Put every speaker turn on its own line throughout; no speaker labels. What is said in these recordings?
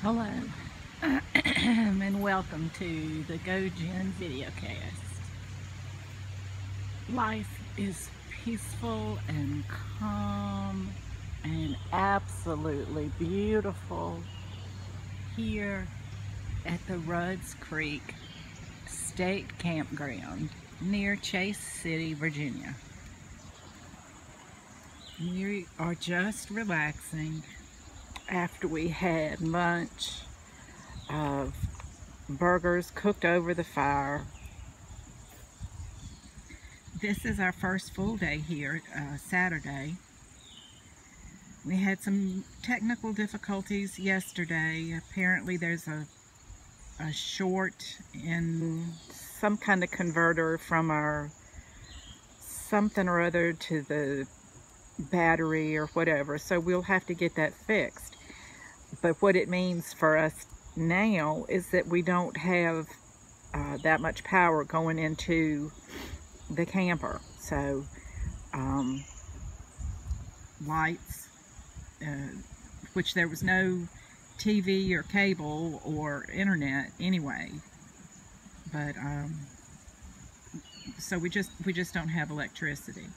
Hello, and welcome to the gojenn videocast. Life is peaceful and calm and absolutely beautiful here at the Rudds Creek State Campground near Chase City, Virginia. We are just relaxing after we had lunch of burgers cooked over the fire. This is our first full day here, Saturday. We had some technical difficulties yesterday. Apparently there's a short in some kind of converter from our something or other to the battery or whatever, so we'll have to get that fixed. But what it means for us now is that we don't have that much power going into the camper. So lights, which there was no TV or cable or internet anyway, but so we just don't have electricity,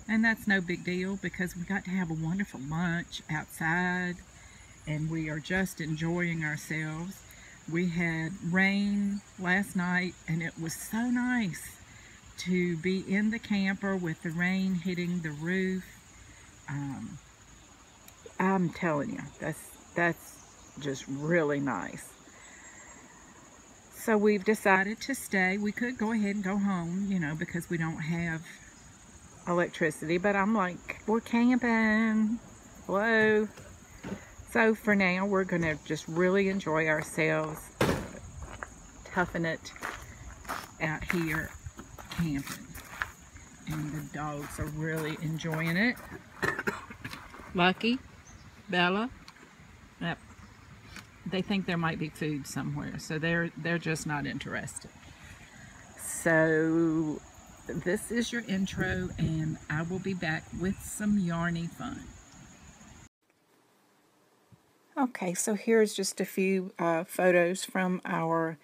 and that's no big deal because we got to have a wonderful lunch outside and we are just enjoying ourselves. We had rain last night and it was so nice to be in the camper with the rain hitting the roof. I'm telling you, that's just really nice. So we've decided to stay. We could go ahead and go home, you know, because we don't have electricity, but I'm like, we're camping. Hello. So for now, we're gonna just really enjoy ourselves, toughing it out here camping. And the dogs are really enjoying it. Lucky, Bella, yep. They think there might be food somewhere, so they're just not interested. So this is your intro, and I will be back with some yarny fun. Okay, so here's just a few photos from our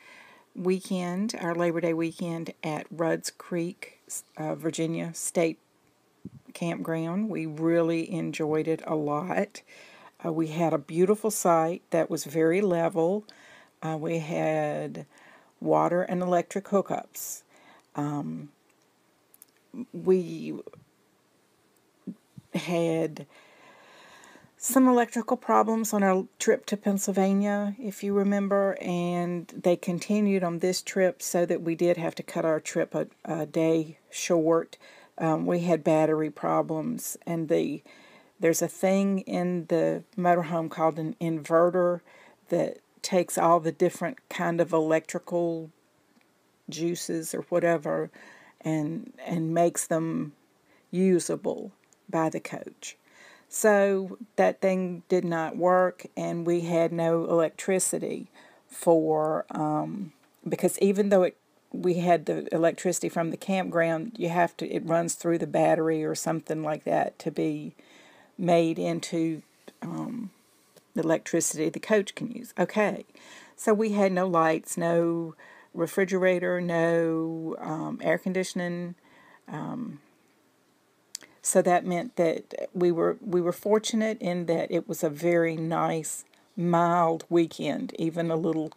weekend, our Labor Day weekend at Rudds Creek, Virginia State Campground. We really enjoyed it a lot. We had a beautiful site that was very level. We had water and electric hookups. We had some electrical problems on our trip to Pennsylvania, if you remember, and they continued on this trip so that we did have to cut our trip a day short. We had battery problems, and there's a thing in the motorhome called an inverter that takes all the different kind of electrical juices or whatever and makes them usable by the coach. So that thing did not work, and we had no electricity for, because even though we had the electricity from the campground, it runs through the battery or something like that to be made into the electricity the coach can use. Okay, so we had no lights, no refrigerator, no air conditioning. So that meant that we were fortunate in that it was a very nice, mild weekend, even a little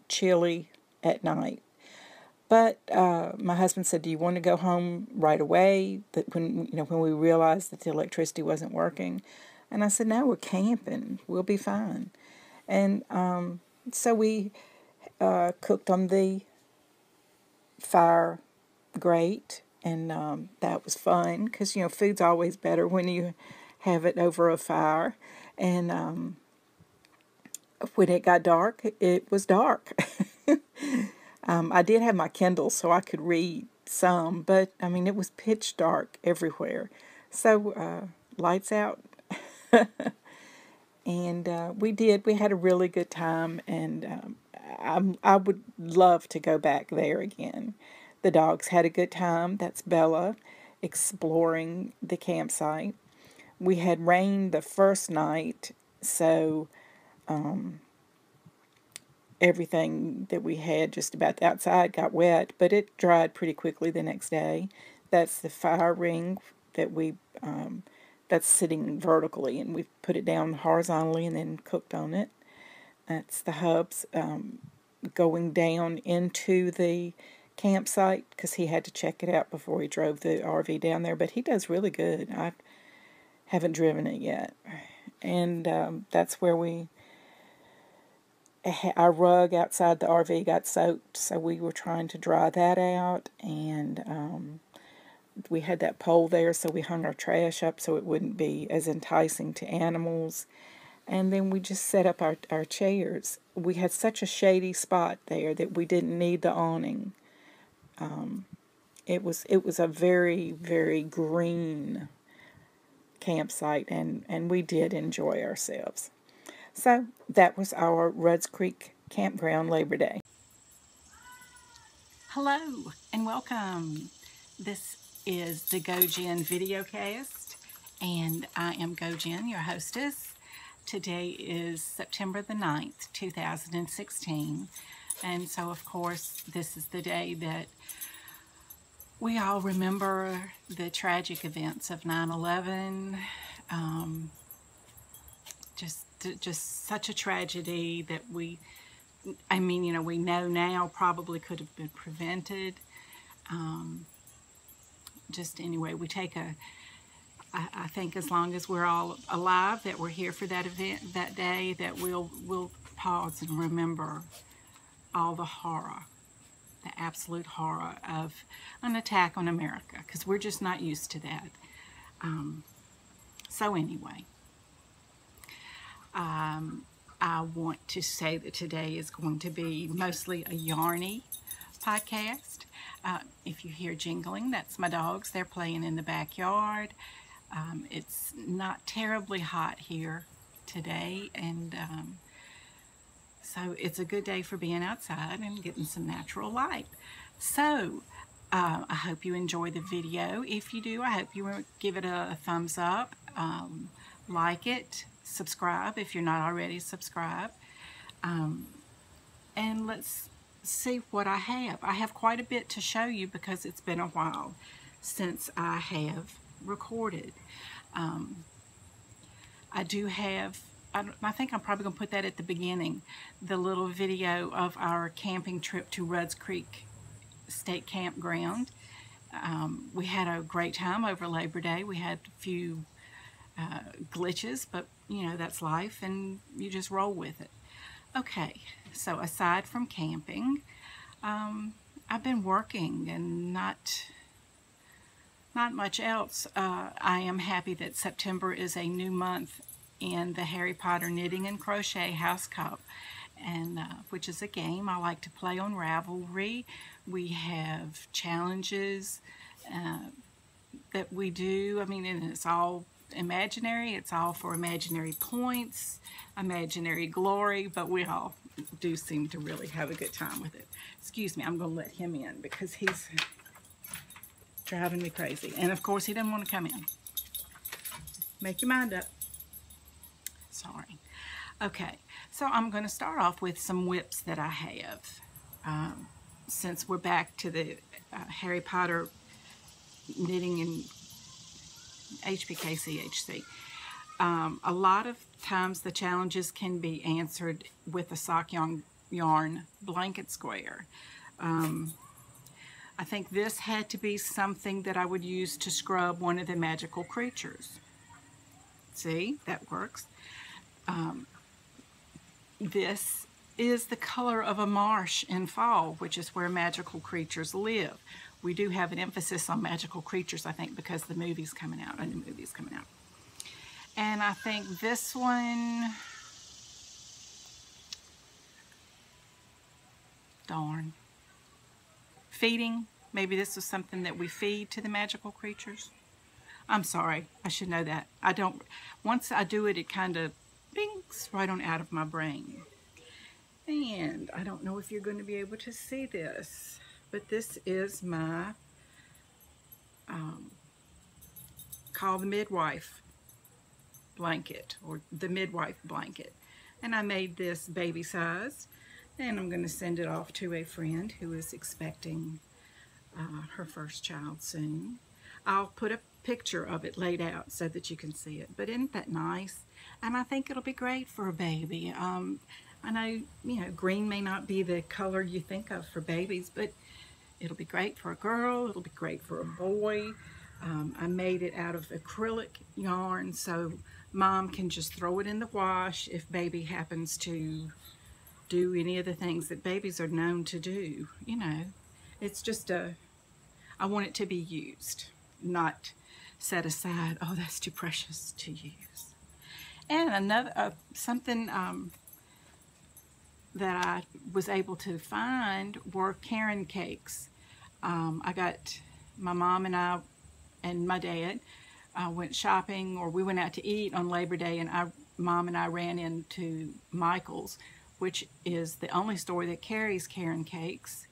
chilly at night. But my husband said, "Do you want to go home right away?" That when we realized that the electricity wasn't working, and I said, "No, we're camping. We'll be fine." And so we cooked on the fire grate. And that was fun because, food's always better when you have it over a fire. And when it got dark, it was dark. I did have my Kindle so I could read some, but, it was pitch dark everywhere. So, lights out. And we had a really good time, and I would love to go back there again. The dogs had a good time. That's Bella exploring the campsite. We had rain the first night, so everything that we had just about outside got wet, but it dried pretty quickly the next day. That's the fire ring that that's sitting vertically, and we put it down horizontally and then cooked on it. That's the hubs going down into the campsite because he had to check it out before he drove the RV down there, but he does really good. I haven't driven it yet. And that's where our rug outside the RV got soaked, so we were trying to dry that out, and we had that pole there, so we hung our trash up so it wouldn't be as enticing to animals. And then we just set up our chairs. We had such a shady spot there that we didn't need the awning. It was a very, very green campsite, and we did enjoy ourselves. So that was our Rudds Creek Campground Labor Day.
Hello and welcome. This is the gojenn videocast, and I am gojenn, your hostess. Today is September the 9th, 2016, and so of course this is the day that we all remember the tragic events of 9/11. Just such a tragedy that we know now probably could have been prevented. Anyway, we take I think as long as we're all alive, that we're here for that event that day, that we'll pause and remember all the horror, the absolute horror of an attack on America, because we're just not used to that. So anyway, I want to say that today is going to be mostly a yarny podcast. If you hear jingling, that's my dogs. They're playing in the backyard. It's not terribly hot here today, and so it's a good day for being outside and getting some natural light. So I hope you enjoy the video. If you do, I hope you will give it a thumbs up, like it, subscribe if you're not already subscribed, and let's see what I have. I have quite a bit to show you because it's been a while since I have recorded. I do have, I think I'm probably going to put that at the beginning, the little video of our camping trip to Rudds Creek State Campground. We had a great time over Labor Day. We had a few glitches, but you know, that's life and you just roll with it. Okay, so aside from camping, I've been working and not much else. I am happy that September is a new month in the Harry Potter Knitting and Crochet House Cup, and which is a game I like to play on Ravelry. We have challenges that we do. I mean, and it's all imaginary. It's all for imaginary points, imaginary glory, but we all do seem to really have a good time with it. Excuse me, I'm going to let him in because he's driving me crazy. And of course, he doesn't want to come in. Make your mind up. Sorry. Okay, so I'm going to start off with some whips that I have. Since we're back to the Harry Potter knitting and HPKCHC. A lot of times the challenges can be answered with a sock yarn blanket square. I think this had to be something that I would use to scrub one of the magical creatures. See, that works. This is the color of a marsh in fall, which is where magical creatures live. We do have an emphasis on magical creatures, I think, because the movie's coming out, a new movie's coming out. And I think this one, darn, feeding. Maybe this was something that we feed to the magical creatures. I'm sorry, I should know that. I don't, once I do it, it kind of binks right on out of my brain. And I don't know if you're going to be able to see this, but this is my, called the midwife blanket, or the midwife blanket. And I made this baby size, And I'm going to send it off to a friend who is expecting her first child soon. I'll put a picture of it laid out so that you can see it. But isn't that nice? And I think it'll be great for a baby. I know, green may not be the color you think of for babies, but it'll be great for a girl. It'll be great for a boy. I made it out of acrylic yarn, so Mom can just throw it in the wash if baby happens to do any of the things that babies are known to do. It's just I want it to be used, not set aside. Oh, that's too precious to use. And another something that I was able to find were Caron cakes. I got my mom and I and my dad went shopping, or we went out to eat on Labor Day, and Mom and I ran into Michael's, which is the only store that carries Caron cakes.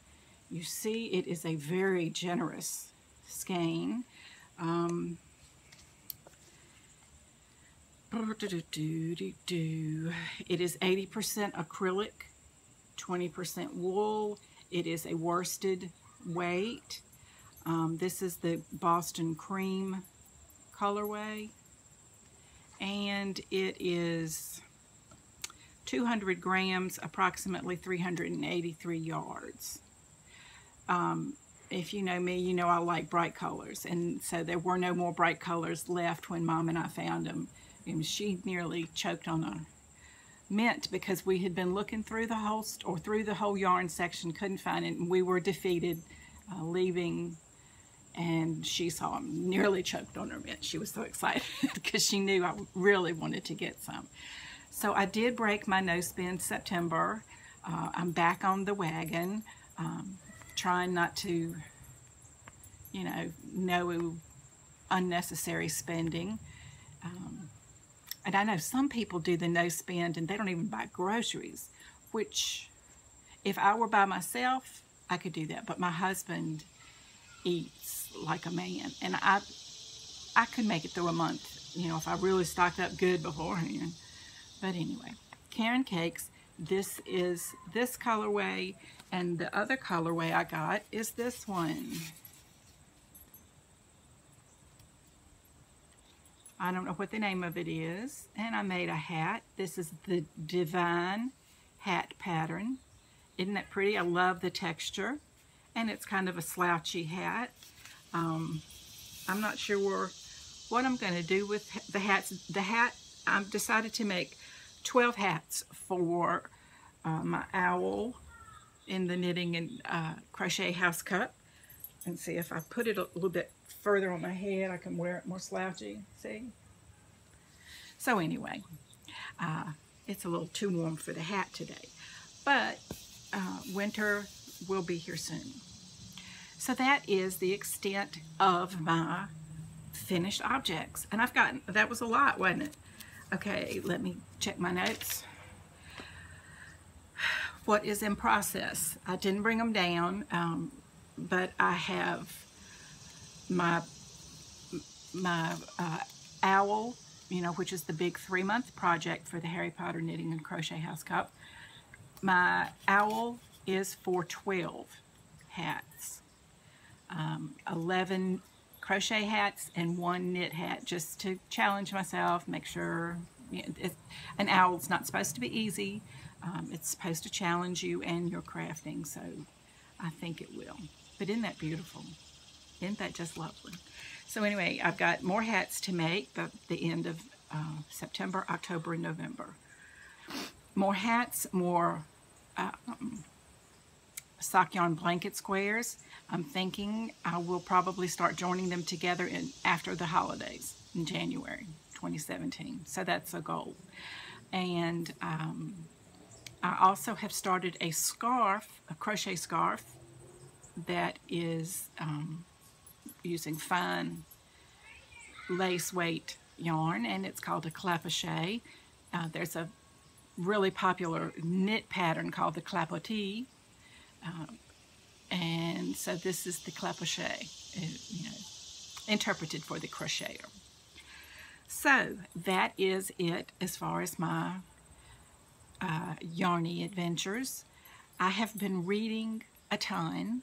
You see, it is a very generous skein. It is 80% acrylic, 20% wool. It is a worsted weight. This is the Boston Cream colorway, and it is 200 grams, approximately 383 yards. If you know me, you know I like bright colors, and so there were no more bright colors left when Mom and I found them. And she nearly choked on a mint because we had been looking through the whole yarn section, couldn't find it, and we were defeated leaving, and she saw them, nearly choked on her mint. She was so excited because she knew I really wanted to get some. So I did break my no-spend September. I'm back on the wagon, trying not to, no unnecessary spending. And I know some people do the no-spend and they don't even buy groceries, which if I were by myself, I could do that. But my husband eats like a man, and I could make it through a month, if I really stocked up good beforehand. But anyway, Caron cakes. This is this colorway, and the other colorway I got is this one. I don't know what the name of it is, and I made a hat. This is the Divine hat pattern. Isn't that pretty? I love the texture, and it's kind of a slouchy hat. I'm not sure what I'm going to do with the hats. The hat, I've decided to make 12 hats for my owl in the Knitting and Crochet House Cup. And see, if I put it a little bit further on my head, I can wear it more slouchy. See? So anyway, it's a little too warm for the hat today, but winter will be here soon. So that is the extent of my finished objects. And that was a lot, wasn't it? Okay, let me check my notes. What is in process? I didn't bring them down, but I have my owl, which is the big 3-month project for the Harry Potter Knitting and Crochet House Cup. My owl is for 12 hats, 11 crochet hats and 1 knit hat, just to challenge myself, make sure. An owl's not supposed to be easy. It's supposed to challenge you and your crafting, so I think it will. But isn't that beautiful? Isn't that just lovely? So anyway, I've got more hats to make at the end of September, October, and November. More hats, more sock yarn blanket squares. I'm thinking I will probably start joining them together after the holidays in January 2017. So that's a goal. And I also have started a scarf, a crochet scarf, that is using fine lace weight yarn, and it's called a clapochet. There's a really popular knit pattern called the clapotis, and so this is the clapochet, interpreted for the crocheter. So that is it as far as my yarny adventures. I have been reading a ton,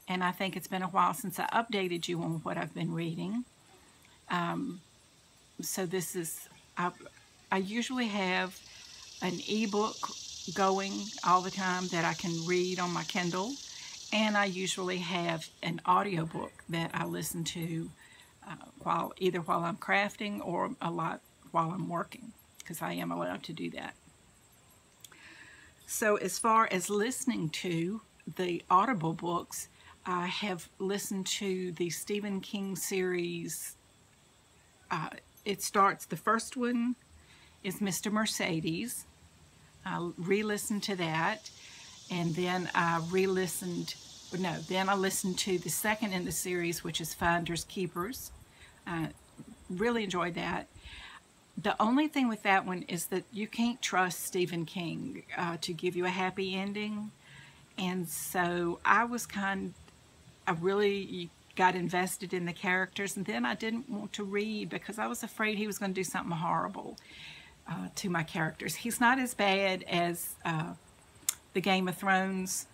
and I think it's been a while since I updated you on what I've been reading. So this is, I usually have an ebook going all the time that I can read on my Kindle, and I usually have an audiobook that I listen to either while I'm crafting or a lot while I'm working, because I am allowed to do that. So as far as listening to the Audible books, I have listened to the Stephen King series. The first one is Mr. Mercedes. I re-listened to that, and then I listened to the second in the series, which is Finders Keepers. Really enjoyed that. The only thing with that one is that you can't trust Stephen King to give you a happy ending, and so I really got invested in the characters, and then I didn't want to read because I was afraid he was going to do something horrible to my characters. He's not as bad as the Game of Thrones.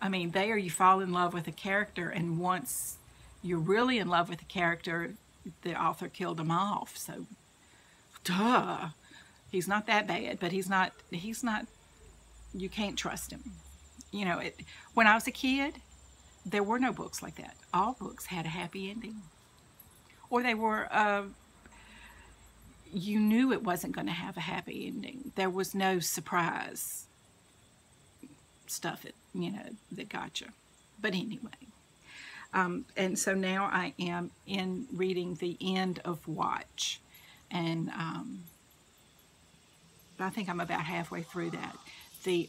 I mean, there you fall in love with a character, and once you're really in love with a character, the author killed him off. So, duh. He's not that bad, but he's not, you can't trust him. You know, when I was a kid, there were no books like that. All books had a happy ending. Or they were, you knew it wasn't going to have a happy ending. There was no surprise stuff that got you. But anyway. And so now I am reading The End of Watch. And I think I'm about halfway through that. The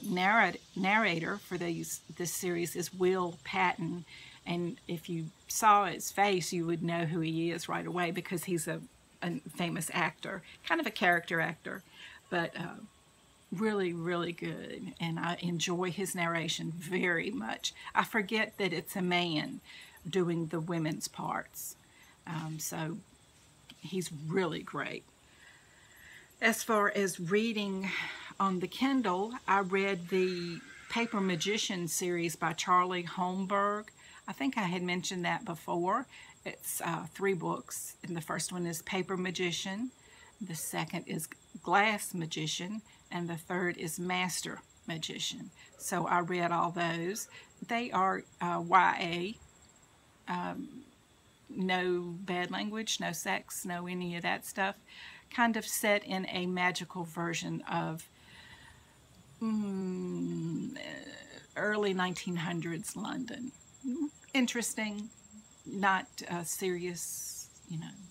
narrator for this series is Will Patton, and if you saw his face, you would know who he is right away because he's a famous actor, kind of a character actor, but really, really good, and I enjoy his narration very much. I forget that it's a man doing the women's parts, so he's really great. As far as reading on the Kindle, I read the Paper Magician series by Charlie Holmberg. I think I had mentioned that before. It's 3 books, and the first one is Paper Magician, the second is Glass Magician, and the third is Master Magician. So I read all those. They are YA, no bad language, no sex, no any of that stuff. Kind of set in a magical version of early 1900s London. Interesting, not serious,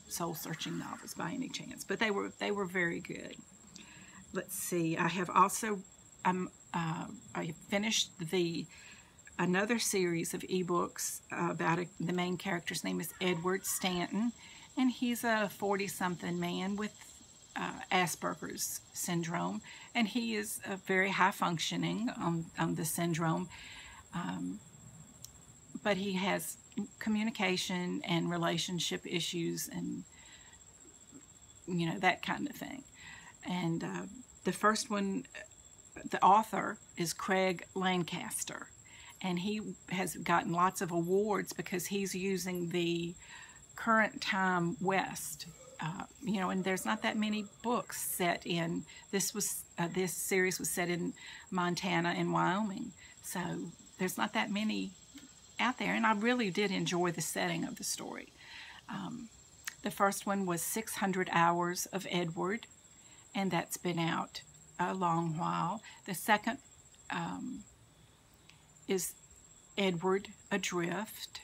soul-searching novels by any chance, but they were very good. Let's see. I have also I finished another series of ebooks about the main character's name is Edward Stanton, and he's a 40-something man with Asperger's syndrome, and he is very high functioning on the syndrome, but he has communication and relationship issues and that kind of thing. And the first one, the author is Craig Lancaster, and he has gotten lots of awards because he's using the current time West. And there's not that many books set in this series was set in Montana and Wyoming, so there's not that many out there, and I really did enjoy the setting of the story. The first one was 600 Hours of Edward, and that's been out a long while. The second is Edward Adrift.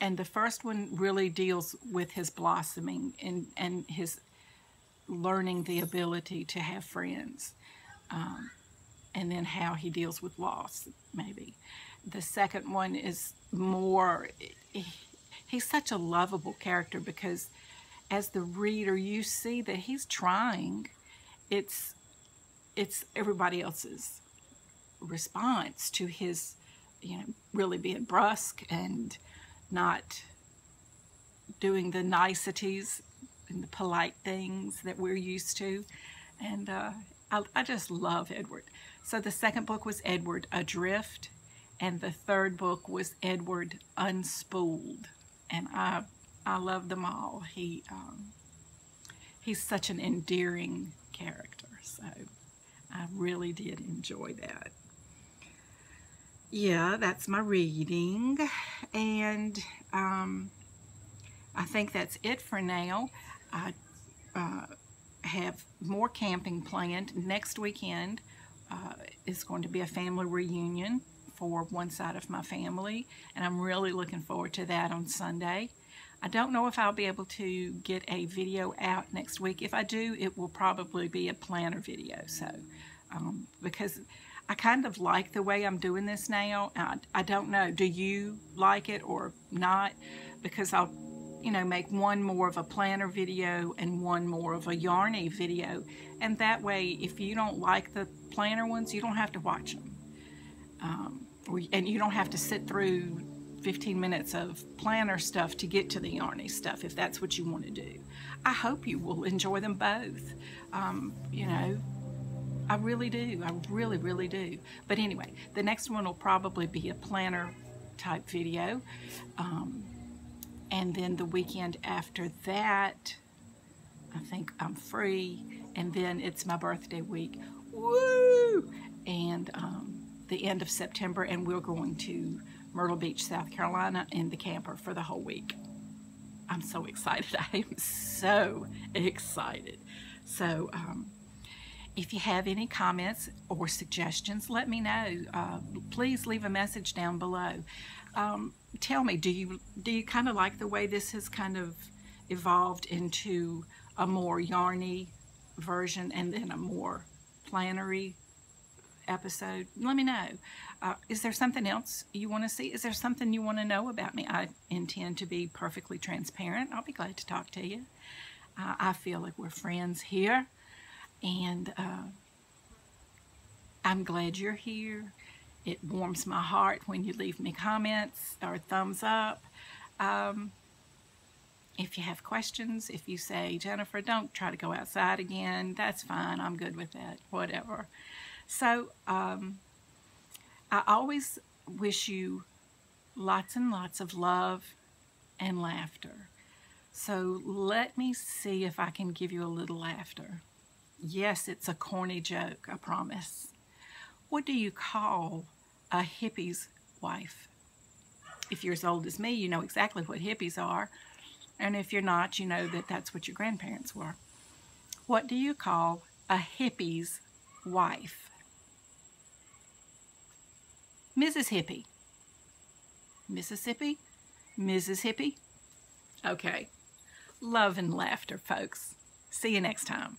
And the first one really deals with his blossoming and his learning the ability to have friends, and then how he deals with loss, maybe. The second one is more, he's such a lovable character because as the reader, you see that he's trying. It's everybody else's response to his, really being brusque and not doing the niceties and the polite things that we're used to. And I just love Edward. So the second book was Edward Adrift, and the third book was Edward Unspooled. And I love them all. He's such an endearing character, so I really did enjoy that. Yeah, that's my reading, and I think that's it for now. I have more camping planned. Next weekend is going to be a family reunion for one side of my family, and I'm really looking forward to that on Sunday. I don't know if I'll be able to get a video out next week. If I do, it will probably be a planner video, so because I kind of like the way I'm doing this now. I don't know, do you like it or not? Because I'll, you know, make one more of a planner video and one more of a yarny video, and that way if you don't like the planner ones, you don't have to watch them, and you don't have to sit through 15 minutes of planner stuff to get to the yarny stuff if that's what you want to do. I hope you will enjoy them both. You know, I really do. I really, really do. But anyway, the next one will probably be a planner type video. And then the weekend after that, I think I'm free. And then it's my birthday week. Woo! And the end of September, and we're going to Myrtle Beach, South Carolina in the camper for the whole week. I'm so excited. I am so excited. So, if you have any comments or suggestions, let me know. Please leave a message down below. Tell me, do you kind of like the way this has kind of evolved into a more yarny version and then a more plannery episode? Let me know. Is there something else you want to see? Is there something you want to know about me? I intend to be perfectly transparent. I'll be glad to talk to you. I feel like we're friends here. And I'm glad you're here. It warms my heart when you leave me comments or thumbs up. If you have questions, if you say, Jennifer, don't try to go outside again, that's fine. I'm good with that, whatever. So I always wish you lots and lots of love and laughter. So let me see if I can give you a little laughter. Yes, it's a corny joke, I promise. What do you call a hippie's wife? If you're as old as me, you know exactly what hippies are. And if you're not, you know that that's what your grandparents were. What do you call a hippie's wife? Mrs. Hippie. Mississippi? Mrs. Hippie? Okay. Love and laughter, folks. See you next time.